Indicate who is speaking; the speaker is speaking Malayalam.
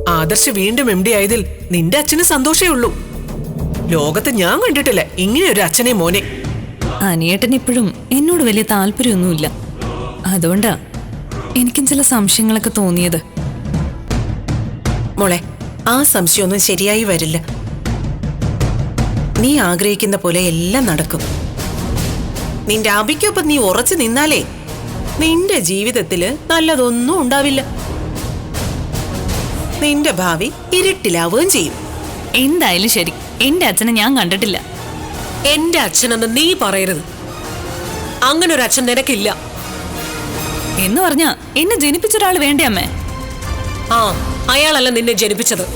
Speaker 1: ആദർശ് വീണ്ടും എം ഡി ആയതിൽ നിന്റെ അച്ഛന് സന്തോഷേ ഉള്ളൂ. ലോകത്ത് ഞാൻ കണ്ടിട്ടില്ല ഇങ്ങനെ ഒരു അച്ഛനെ മോനെ.
Speaker 2: അനിയേട്ടൻ ഇപ്പോഴും എന്നോട് വലിയ താല്പര്യമൊന്നുമില്ല. അതുകൊണ്ടാ എനിക്കും ചില സംശയങ്ങളൊക്കെ തോന്നിയത്.
Speaker 1: മോളെ, ആ സംശയമൊന്നും ശരിയായി വരില്ല. നീ ആഗ്രഹിക്കുന്ന പോലെ എല്ലാം നടക്കും. നിന്റെ അബിക്കൊപ്പം നീ ഉറച്ചു നിന്നാലേ നിന്റെ ജീവിതത്തില് നല്ലതൊന്നും ഉണ്ടാവില്ല. നിന്റെ ഭാവി ഇരുട്ടിലാവുകയും ചെയ്യും.
Speaker 2: എന്തായാലും ശരി, എന്റെ അച്ഛനെ ഞാൻ കണ്ടിട്ടില്ല.
Speaker 1: എന്റെ അച്ഛനെന്ന് നീ പറയരുത്. അങ്ങനെ ഒരു അച്ഛൻ നിനക്കില്ല
Speaker 2: എന്ന് പറഞ്ഞാ എന്നെ ജനിപ്പിച്ച ഒരാൾ വേണ്ടേ അമ്മേ?
Speaker 1: ആ, അയാളല്ല നിന്നെ ജനിപ്പിച്ചത്.